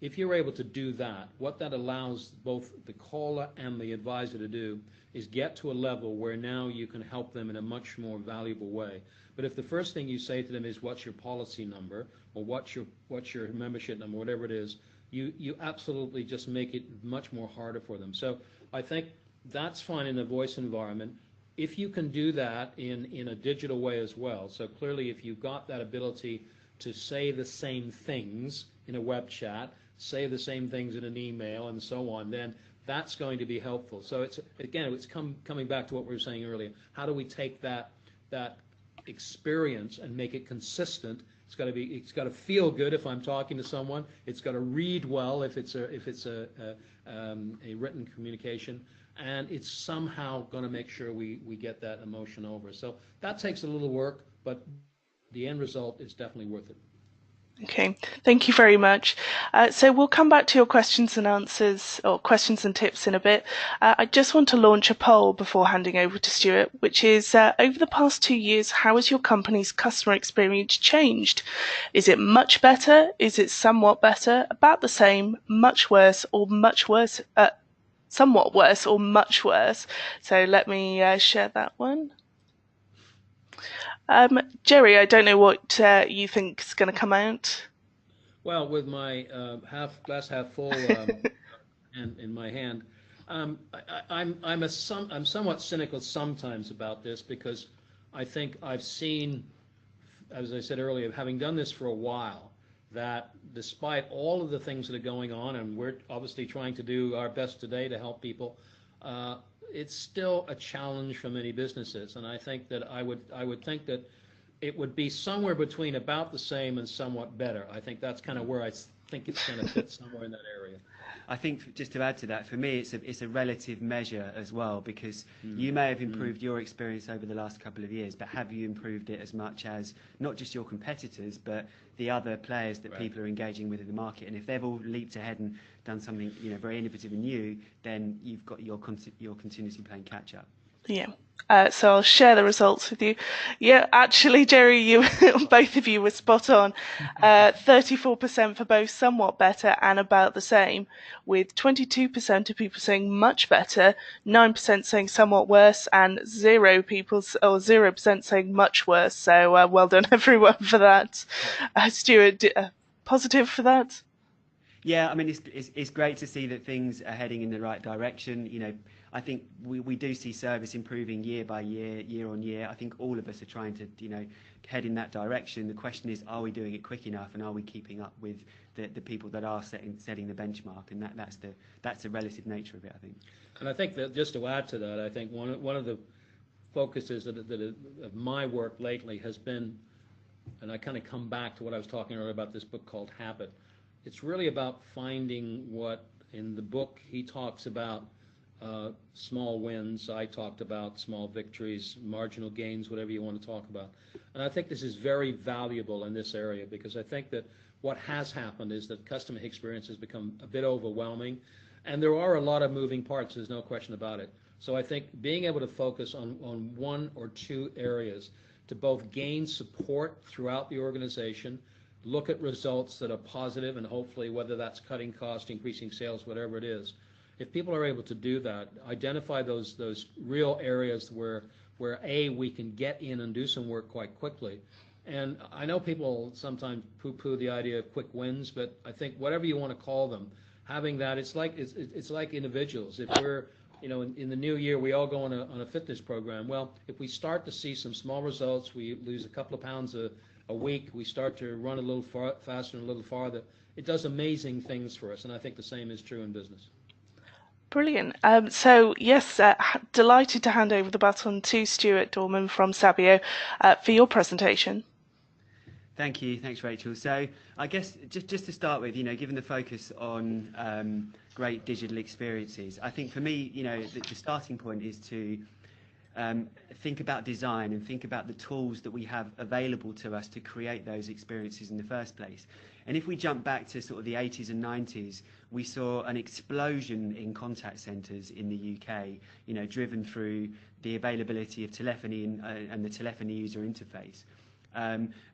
if you're able to do that, what that allows both the caller and the advisor to do is get to a level where now you can help them in a much more valuable way. But if the first thing you say to them is what's your policy number or what's your membership number, whatever it is, you absolutely just make it much more harder for them. So I think that's fine in a voice environment. If you can do that in a digital way as well, so clearly if you've got that ability to say the same things in a web chat, say the same things in an email and so on, then that's going to be helpful. So it's coming back to what we were saying earlier. How do we take that experience and make it consistent? It's got to feel good if I'm talking to someone. It's got to read well if it's a written communication. And it's somehow going to make sure we get that emotion over. So that takes a little work, but the end result is definitely worth it. Okay, thank you very much. So we'll come back to your questions and answers, or questions and tips in a bit. I just want to launch a poll before handing over to Stuart, which is, over the past 2 years, how has your company's customer experience changed? Is it much better? Is it somewhat better? About the same? Much worse? Or much worse? Somewhat worse or much worse? So let me share that one. Jerry, I don't know what you think is going to come out. Well, with my glass half full in my hand, I'm somewhat cynical sometimes about this, because I think I've seen, as I said earlier, having done this for a while, that despite all of the things that are going on, and we're obviously trying to do our best today to help people, it's still a challenge for many businesses. And I think that I would think that it would be somewhere between about the same and somewhat better. I think that's kind of where I think it's going to fit, somewhere in that area. I think, just to add to that, for me it's a relative measure as well, because you may have improved your experience over the last couple of years, but have you improved it as much as not just your competitors but the other players that people are engaging with in the market? And if they've all leaped ahead and done something very innovative and new, then you're continuously playing catch up. Yeah. So I'll share the results with you. Yeah, actually, Jerry, you both of you were spot on. 34% for both somewhat better and about the same, with 22% of people saying much better, 9% saying somewhat worse, and 0% saying much worse. So well done, everyone, for that. Stuart, positive for that? Yeah, I mean, it's great to see that things are heading in the right direction. I think we do see service improving year by year, year on year. I think all of us are trying to, head in that direction. The question is, are we doing it quick enough, and are we keeping up with the people that are setting the benchmark? And that's the relative nature of it, I think. And I think that, just to add to that, I think one of the focuses of my work lately has been, and I kind of come back to what I was talking earlier about this book called Habit. It's really about finding what, in the book, he talks about small wins. I talked about small victories, marginal gains, whatever you want to talk about. And I think this is very valuable in this area, because I think that what has happened is that customer experience has become a bit overwhelming, and there are a lot of moving parts, there's no question about it. So I think being able to focus on one or two areas to both gain support throughout the organization, look at results that are positive, and hopefully, whether that's cutting cost, increasing sales, whatever it is, if people are able to do that, identify those real areas where we can get in and do some work quite quickly. And I know people sometimes poo-poo the idea of quick wins, but I think whatever you want to call them, having that, it's like individuals. If we're, in the new year, we all go on a fitness program. Well, if we start to see some small results, we lose a couple of pounds a week, we start to run a little faster and a little farther, it does amazing things for us. And I think the same is true in business. Brilliant. So yes, delighted to hand over the baton to Stuart Doorman from Sabio for your presentation. Thank you. Thanks, Rachel. So I guess just to start with, given the focus on great digital experiences, I think for me, the starting point is to think about design and think about the tools that we have available to us to create those experiences in the first place. And if we jump back to sort of the 80s and 90s, we saw an explosion in contact centres in the UK, driven through the availability of telephony and the telephony user interface.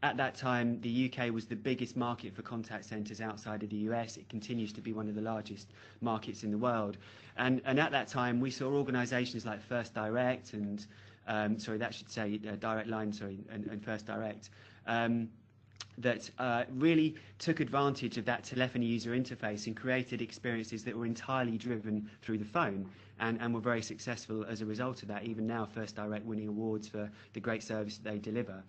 At that time, the UK was the biggest market for contact centres outside of the US. It continues to be one of the largest markets in the world. And at that time, we saw organisations like First Direct and, Direct Line, and First Direct, that really took advantage of that telephony user interface and created experiences that were entirely driven through the phone and were very successful as a result of that. Even now, First Direct winning awards for the great service that they deliver.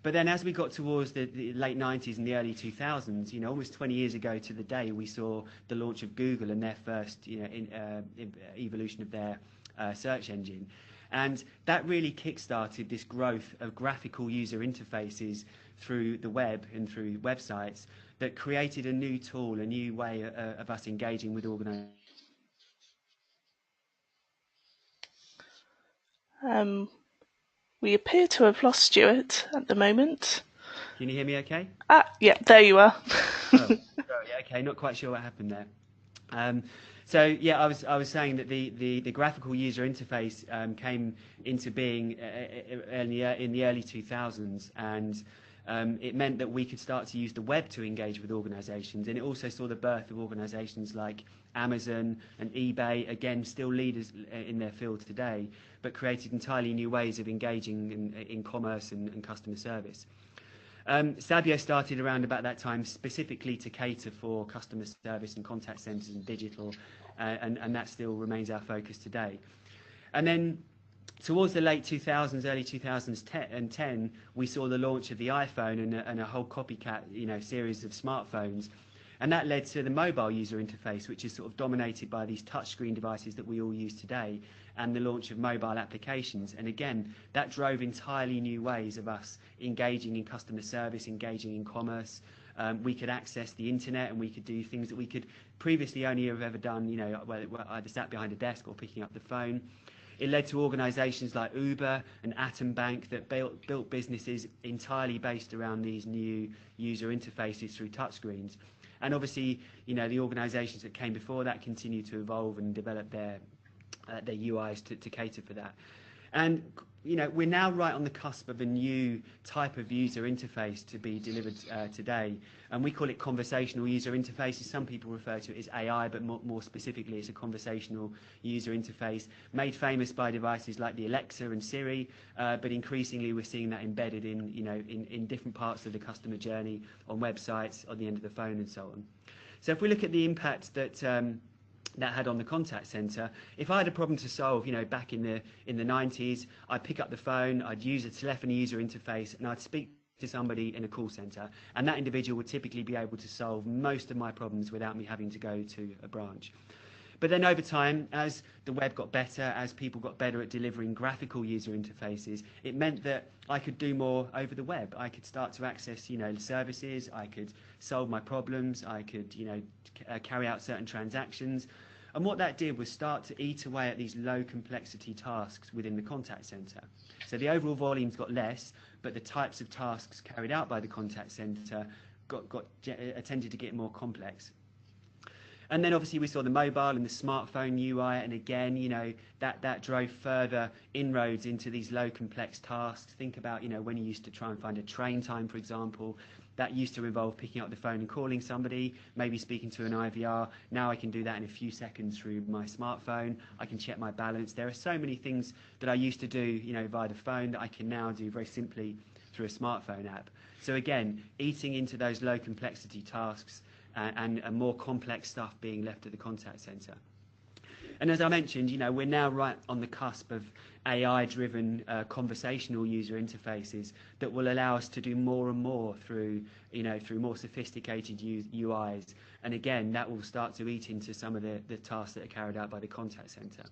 But then as we got towards the late 90s and the early 2000s, almost 20 years ago to the day, we saw the launch of Google and their first evolution of their search engine. And that really kick-started this growth of graphical user interfaces through the web and through websites that created a new tool, a new way of us engaging with organizations. We appear to have lost Stuart at the moment. Can you hear me okay? Yeah, there you are. Okay, not quite sure what happened there. So yeah, I was saying that the graphical user interface came into being in the early 2000s, and it meant that we could start to use the web to engage with organizations, and it also saw the birth of organizations like Amazon and eBay, again still leaders in their field today, but created entirely new ways of engaging in commerce and customer service. Sabio started around about that time specifically to cater for customer service and contact centres and digital, and that still remains our focus today. And then towards the late 2000s, early 2010, we saw the launch of the iPhone and a whole copycat, series of smartphones. And that led to the mobile user interface, which is sort of dominated by these touchscreen devices that we all use today, and the launch of mobile applications. And again, that drove entirely new ways of us engaging in customer service, engaging in commerce. We could access the internet, and we could do things that we could previously only have ever done, either sat behind a desk or picking up the phone. It led to organisations like Uber and Atom Bank that built businesses entirely based around these new user interfaces through touchscreens. And obviously, the organisations that came before that continue to evolve and develop their UIs to cater for that. And we're now right on the cusp of a new type of user interface to be delivered today, and we call it conversational user interfaces. Some people refer to it as AI, but more specifically, it's a conversational user interface made famous by devices like the Alexa and Siri, but increasingly we're seeing that embedded in different parts of the customer journey, on websites, on the end of the phone, and so on. So if we look at the impact that had on the contact centre, if I had a problem to solve, back in the 90s, I'd pick up the phone, I'd use a telephony user interface, and I'd speak to somebody in a call centre, and that individual would typically be able to solve most of my problems without me having to go to a branch. But then over time, as the web got better, as people got better at delivering graphical user interfaces, it meant that I could do more over the web. I could start to access, services, I could solve my problems, I could, carry out certain transactions. And what that did was start to eat away at these low complexity tasks within the contact centre. So the overall volumes got less, but the types of tasks carried out by the contact centre tended to get more complex. And then obviously we saw the mobile and the smartphone UI, and again, that drove further inroads into these low complex tasks. Think about, when you used to try and find a train time, for example, that used to involve picking up the phone and calling somebody, maybe speaking to an IVR. Now I can do that in a few seconds through my smartphone. I can check my balance. There are so many things that I used to do, via the phone that I can now do very simply through a smartphone app. So again, eating into those low complexity tasks and more complex stuff being left at the contact centre. And as I mentioned, we're now right on the cusp of AI-driven conversational user interfaces that will allow us to do more and more through more sophisticated UIs. And again, that will start to eat into some of the tasks that are carried out by the contact center.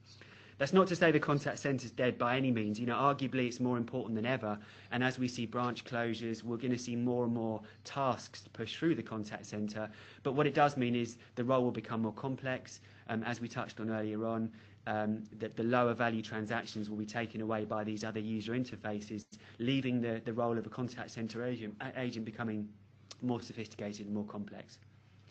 That's not to say the contact center is dead by any means. Arguably it's more important than ever. And as we see branch closures, we're going to see more and more tasks push through the contact center. But what it does mean is the role will become more complex. As we touched on earlier on, that the lower value transactions will be taken away by these other user interfaces, leaving the role of a contact center agent becoming more sophisticated and more complex.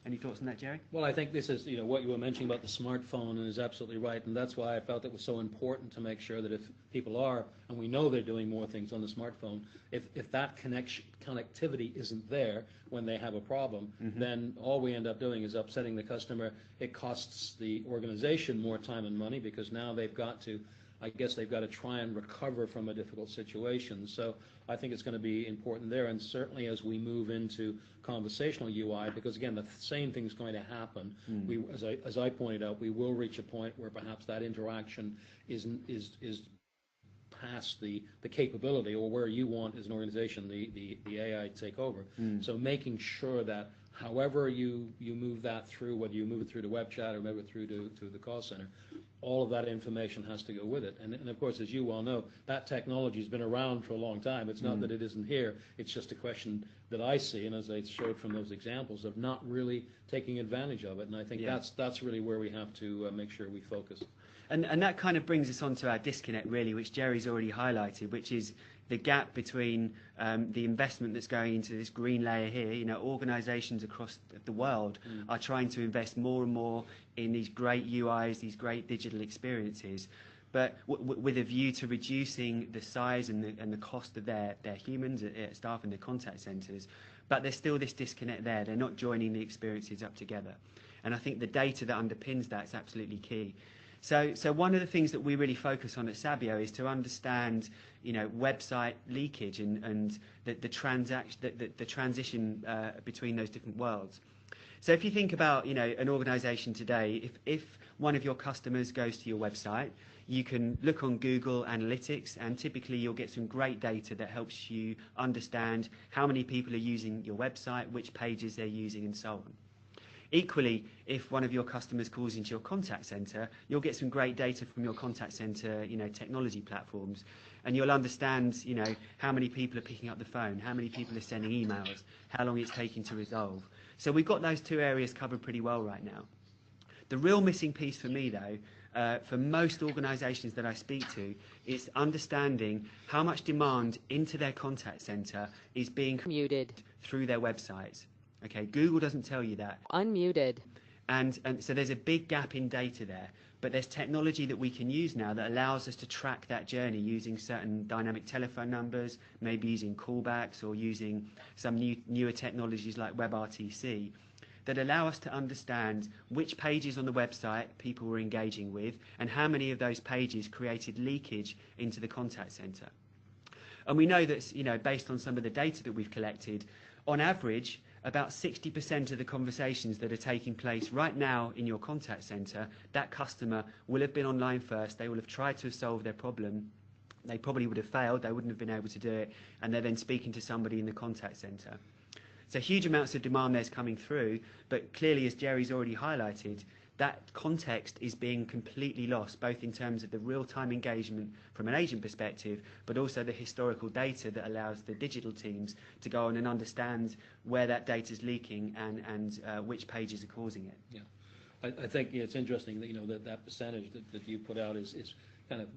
Any thoughts on that, Jerry? Well, I think this is, what you were mentioning about the smartphone, and is absolutely right, and that's why I felt it was so important to make sure that if people are, and we know they're doing more things on the smartphone, if that connectivity isn't there when they have a problem, then all we end up doing is upsetting the customer. It costs the organization more time and money, because now they've got to try and recover from a difficult situation. So I think it's going to be important there, and certainly as we move into conversational UI, because again, the same thing's going to happen. We, as I pointed out, we will reach a point where perhaps that interaction is past the capability, or where you want as an organization the AI to take over. So making sure that however you move that through, whether you move it through the web chat or move it through to the call center, all of that information has to go with it. And of course, as you well know, that technology has been around for a long time. It's not that it isn't here. It's just a question that I see, and as I showed from those examples, of not really taking advantage of it. And I think that's really where we have to make sure we focus. And that kind of brings us on to our disconnect, really, which Jerry's already highlighted, which is the gap between the investment that's going into this green layer here. Organizations across the world are trying to invest more and more in these great UIs, these great digital experiences, but with a view to reducing the size and the cost of their humans, staff in the contact centers. But there's still this disconnect there. They're not joining the experiences up together. And I think the data that underpins that is absolutely key. So one of the things that we really focus on at Sabio is to understand, website leakage and the transition between those different worlds. So if you think about, an organization today, if one of your customers goes to your website, you can look on Google Analytics, and typically you'll get some great data that helps you understand how many people are using your website, which pages they're using, and so on. Equally, if one of your customers calls into your contact center, you'll get some great data from your contact center, technology platforms, and you'll understand, how many people are picking up the phone, how many people are sending emails, how long it's taking to resolve. So we've got those two areas covered pretty well right now. The real missing piece for me, though, for most organizations that I speak to, is understanding how much demand into their contact center is being muted through their websites. Okay, Google doesn't tell you that. Unmuted. And so there's a big gap in data there, but there's technology that we can use now that allows us to track that journey using certain dynamic telephone numbers, maybe using callbacks or using some newer technologies like WebRTC that allow us to understand which pages on the website people were engaging with and how many of those pages created leakage into the contact center. And we know that, based on some of the data that we've collected, on average, about 60% of the conversations that are taking place right now in your contact center, that customer will have been online first. They will have tried to solve their problem. They probably would have failed. They wouldn't have been able to do it. And they're then speaking to somebody in the contact center. So huge amounts of demand there's coming through. But clearly, as Jerry's already highlighted, that context is being completely lost, both in terms of the real-time engagement from an agent perspective, but also the historical data that allows the digital teams to go on and understand where that data is leaking and which pages are causing it. Yeah, I think it's interesting that that percentage that you put out is kind of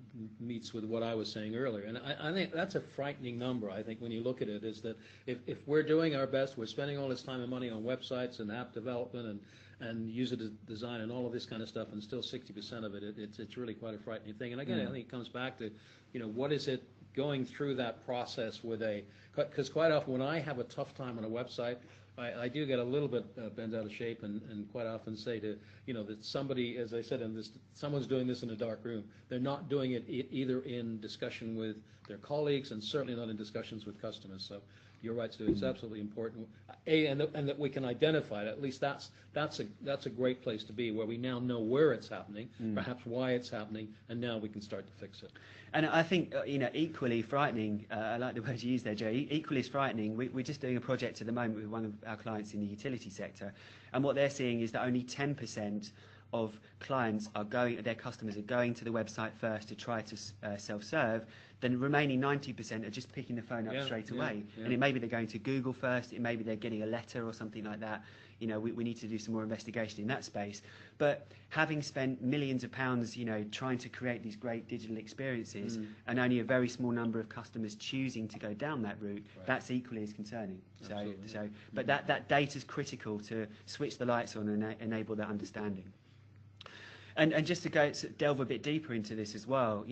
meets with what I was saying earlier, and I think that's a frightening number. I think when you look at it, is that if we're doing our best, we're spending all this time and money on websites and app development and user design and all of this kind of stuff, and still 60% of it's really quite a frightening thing. And again, I think it comes back to, what is it going through that process because quite often when I have a tough time on a website, I do get a little bit bent out of shape and quite often say to, that somebody, as I said, someone's doing this in a dark room. They're not doing it either in discussion with their colleagues and certainly not in discussions with customers. So, you're right, Stu. It's absolutely important. And that we can identify it. At least that's a great place to be, where we now know where it's happening, perhaps why it's happening, and now we can start to fix it. And I think equally frightening. I like the word you used there, Joe. Equally as frightening. We're just doing a project at the moment with one of our clients in the utility sector, and what they're seeing is that only 10% of clients their customers are going to the website first to try to self-serve. Then the remaining 90% are just picking the phone up straight away. And it maybe they're going to Google first, it maybe they're getting a letter or something like that. We need to do some more investigation in that space. But having spent millions of pounds, trying to create these great digital experiences, and only a very small number of customers choosing to go down that route, that's equally as concerning. But that data is critical to switch the lights on and enable that understanding. And just to delve a bit deeper into this as well,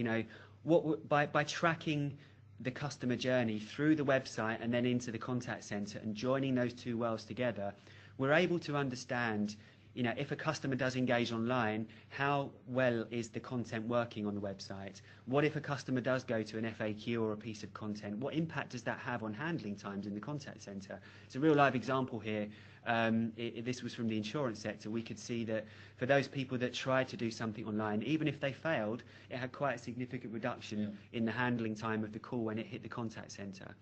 by tracking the customer journey through the website and then into the contact center and joining those two worlds together, we're able to understand, if a customer does engage online, how well is the content working on the website? What if a customer does go to an FAQ or a piece of content? What impact does that have on handling times in the contact center? It's a real live example here. This was from the insurance sector. We could see that for those people that tried to do something online, even if they failed, it had quite a significant reduction in the handling time of the call when it hit the contact center.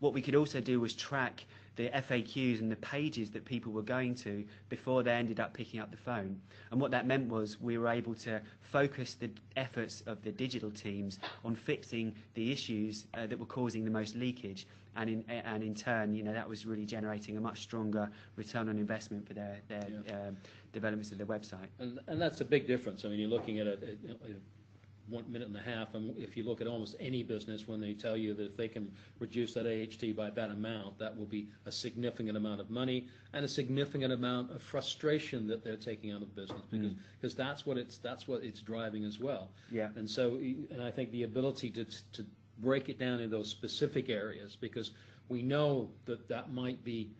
What we could also do was track the FAQs and the pages that people were going to before they ended up picking up the phone. And what that meant was we were able to focus the efforts of the digital teams on fixing the issues that were causing the most leakage. And in turn, that was really generating a much stronger return on investment for their developments of their website. And that's a big difference. I mean, you're looking at it 1 minute and a half, and if you look at almost any business, when they tell you that if they can reduce that AHT by that amount, that will be a significant amount of money and a significant amount of frustration that they're taking out of the business, because that's what it's driving as well. And so, and I think the ability to break it down in those specific areas, because we know that might be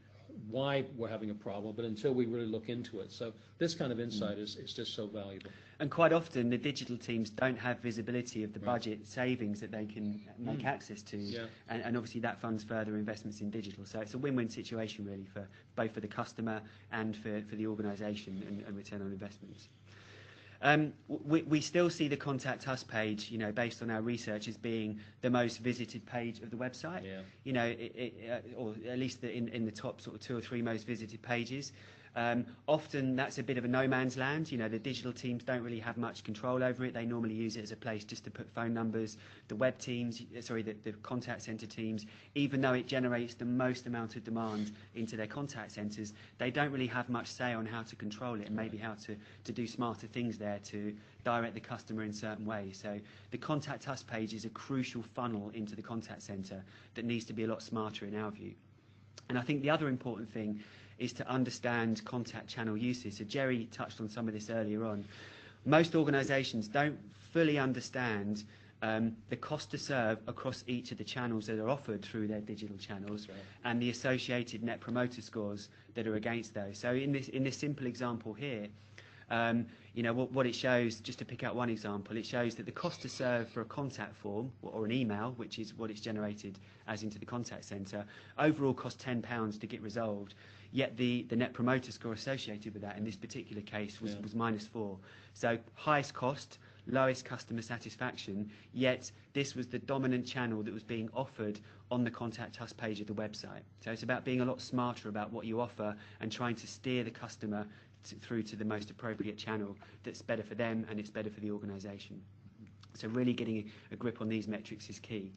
why we're having a problem, but until we really look into it. So this kind of insight is just so valuable. And quite often the digital teams don't have visibility of the budget savings that they can make access to, and obviously that funds further investments in digital. So it's a win-win situation really for both for the customer and for the organisation and return on investments. We still see the Contact Us page, based on our research, as being the most visited page of the website. Or at least in the top sort of 2 or 3 most visited pages. Often that's a bit of a no man's land. The digital teams don't really have much control over it. They normally use it as a place just to put phone numbers. The web teams, the contact center teams, even though it generates the most amount of demand into their contact centers, they don't really have much say on how to control it and maybe how to do smarter things there to direct the customer in certain ways. So the Contact Us page is a crucial funnel into the contact center that needs to be a lot smarter in our view. And I think the other important thing is to understand contact channel usage. So Jerry touched on some of this earlier on. Most organisations don't fully understand the cost to serve across each of the channels that are offered through their digital channels, and the associated net promoter scores that are against those. So in this simple example here, what it shows, just to pick out one example, it shows that the cost to serve for a contact form or an email, which is what it's generated as into the contact centre, overall costs £10 to get resolved. Yet the net promoter score associated with that in this particular case was -4. So highest cost, lowest customer satisfaction, yet this was the dominant channel that was being offered on the Contact Us page of the website. So it's about being a lot smarter about what you offer and trying to steer the customer through to the most appropriate channel that's better for them and it's better for the organisation. So really getting a grip on these metrics is key.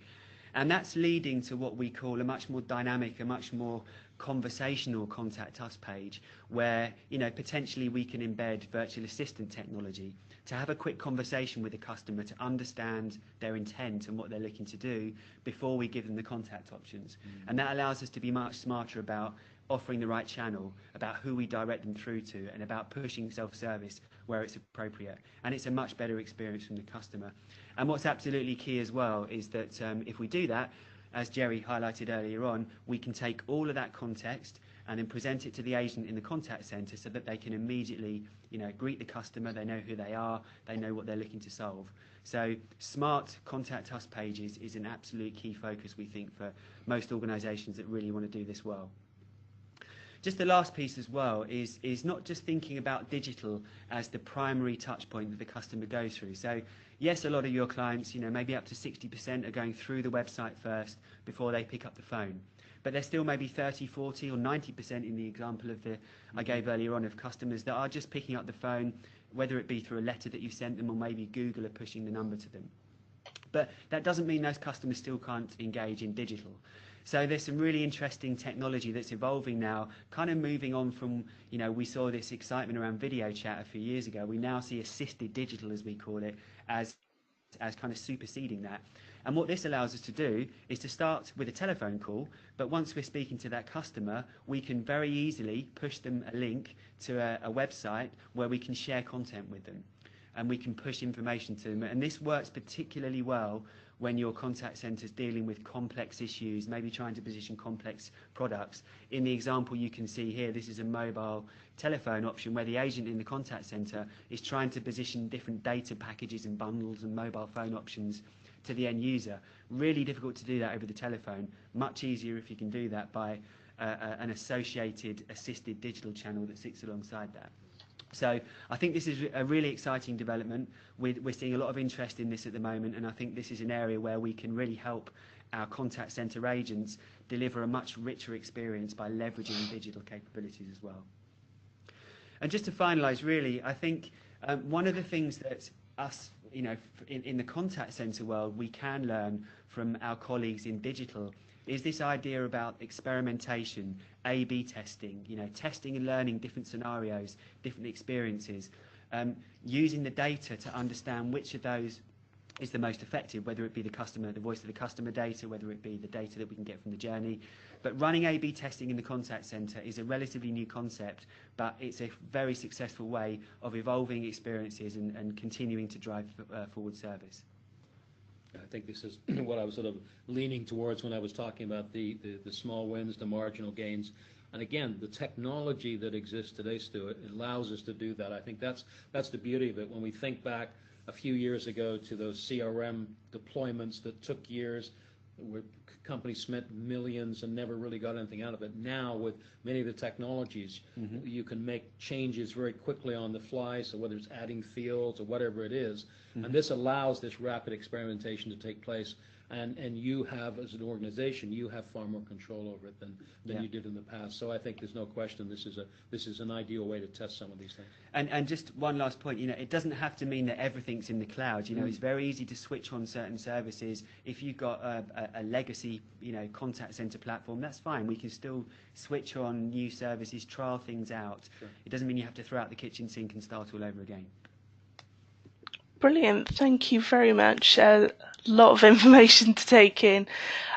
And that's leading to what we call a much more dynamic, a much more conversational Contact Us page, where potentially we can embed virtual assistant technology to have a quick conversation with the customer to understand their intent and what they're looking to do before we give them the contact options. And that allows us to be much smarter about offering the right channel, about who we direct them through to, and about pushing self-service where it's appropriate. And it's a much better experience from the customer. And what's absolutely key as well is that if we do that, as Jerry highlighted earlier on, we can take all of that context and then present it to the agent in the contact center so that they can immediately, greet the customer. They know who they are, they know what they're looking to solve. So smart contact us pages is an absolute key focus, we think, for most organizations that really want to do this well. Just the last piece as well is not just thinking about digital as the primary touch point that the customer goes through. So yes, a lot of your clients, maybe up to 60% are going through the website first before they pick up the phone. But there's still maybe 30, 40 or 90% in the example of I gave earlier on of customers that are just picking up the phone, whether it be through a letter that you sent them or maybe Google are pushing the number to them. But that doesn't mean those customers still can't engage in digital. So there's some really interesting technology that's evolving now, kind of moving on from, we saw this excitement around video chat a few years ago. We now see assisted digital, as we call it, as kind of superseding that. And what this allows us to do is to start with a telephone call, but once we're speaking to that customer, we can very easily push them a link to a website where we can share content with them. And we can push information to them. And this works particularly well when your contact centre is dealing with complex issues, maybe trying to position complex products. In the example you can see here, this is a mobile telephone option where the agent in the contact centre is trying to position different data packages and bundles and mobile phone options to the end user. Really difficult to do that over the telephone. Much easier if you can do that by an associated assisted digital channel that sits alongside that. So I think this is a really exciting development. We're seeing a lot of interest in this at the moment, and I think this is an area where we can really help our contact centre agents deliver a much richer experience by leveraging digital capabilities as well. And just to finalise, really, I think one of the things that us, in the contact centre world, we can learn from our colleagues in digital is this idea about experimentation, A/B testing, testing and learning different scenarios, different experiences, using the data to understand which of those is the most effective, whether it be the voice of the customer data, whether it be the data that we can get from the journey. But running A/B testing in the contact centre is a relatively new concept, but it's a very successful way of evolving experiences and continuing to drive forward service. I think this is what I was sort of leaning towards when I was talking about the small wins, the marginal gains. And again, the technology that exists today, Stuart, allows us to do that. I think that's the beauty of it. When we think back a few years ago to those CRM deployments that took years, where companies spent millions and never really got anything out of it. Now, with many of the technologies, you can make changes very quickly on the fly, so whether it's adding fields or whatever it is, and this allows this rapid experimentation to take place, and you have, as an organization, you have far more control over it than you did in the past. So I think there's no question this is an ideal way to test some of these things. And just one last point, it doesn't have to mean that everything's in the cloud. It's very easy to switch on certain services. If you've got a legacy, contact center platform, that's fine. We can still switch on new services, trial things out. Sure. It doesn't mean you have to throw out the kitchen sink and start all over again. Brilliant. Thank you very much. A lot of information to take in.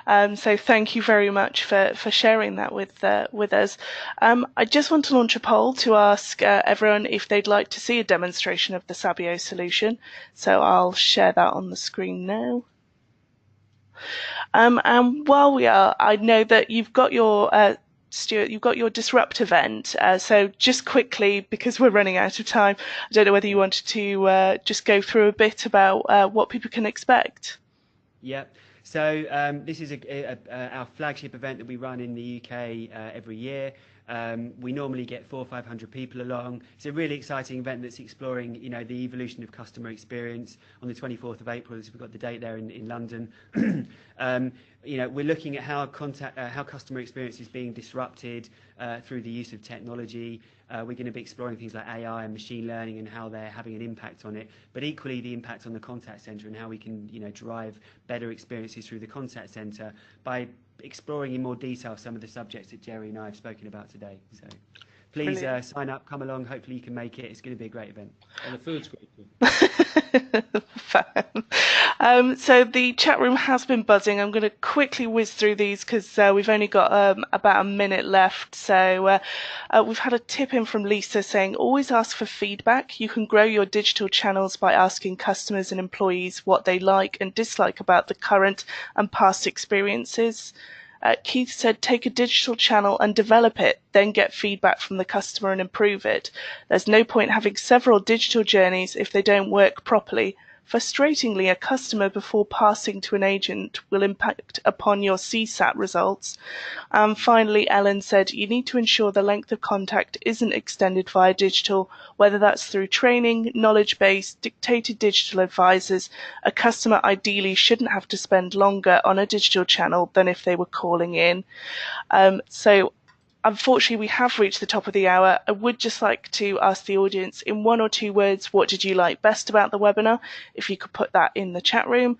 So thank you very much for sharing that with us. I just want to launch a poll to ask everyone if they'd like to see a demonstration of the Sabio solution. So I'll share that on the screen now. And while we are, I know that you've got your Stuart, you've got your Disrupt event, so just quickly, because we're running out of time, I don't know whether you wanted to just go through a bit about what people can expect. Yeah, so this is our flagship event that we run in the UK every year. We normally get 400 or 500 people along. It's a really exciting event that's exploring, the evolution of customer experience. On the 24th of April, as we've got the date there in London. We're looking at how customer experience is being disrupted through the use of technology. We're going to be exploring things like AI and machine learning and how they're having an impact on it, but equally the impact on the contact center and how we can, drive better experiences through the contact center by exploring in more detail some of the subjects that Jerry and I have spoken about today. So please sign up, come along. Hopefully you can make it. It's going to be a great event. And the food's great too. So the chat room has been buzzing. I'm going to quickly whiz through these because we've only got about a minute left. So we've had a tip in from Lisa saying, always ask for feedback. You can grow your digital channels by asking customers and employees what they like and dislike about the current and past experiences. Keith said, take a digital channel and develop it, then get feedback from the customer and improve it. There's no point having several digital journeys if they don't work properly. Frustratingly, a customer before passing to an agent will impact upon your CSAT results. And finally, Ellen said, you need to ensure the length of contact isn't extended via digital, whether that's through training, knowledge base, dictated digital advisors. A customer ideally shouldn't have to spend longer on a digital channel than if they were calling in. So unfortunately, we have reached the top of the hour. I would just like to ask the audience in 1 or 2 words, what did you like best about the webinar? If you could put that in the chat room.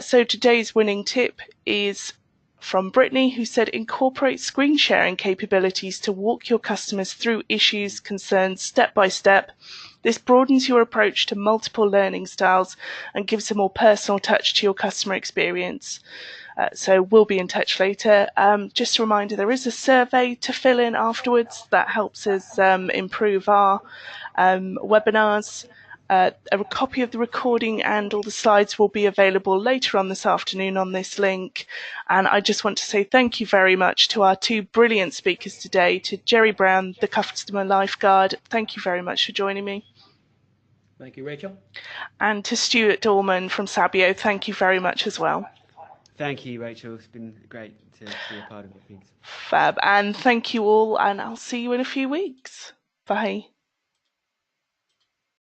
So today's winning tip is from Brittany, who said, incorporate screen sharing capabilities to walk your customers through issues, concerns, step by step. This broadens your approach to multiple learning styles and gives a more personal touch to your customer experience. So we'll be in touch later. Just a reminder, there is a survey to fill in afterwards that helps us improve our webinars. A copy of the recording and all the slides will be available later on this afternoon on this link. And I just want to say thank you very much to our 2 brilliant speakers today, to Jerry Brown, the Customer Lifeguard. Thank you very much for joining me. Thank you, Rachel. And to Stuart Doorman from Sabio, thank you very much as well. Thank you, Rachel. It's been great to be a part of it. Thanks. Fab. And thank you all, and I'll see you in a few weeks. Bye.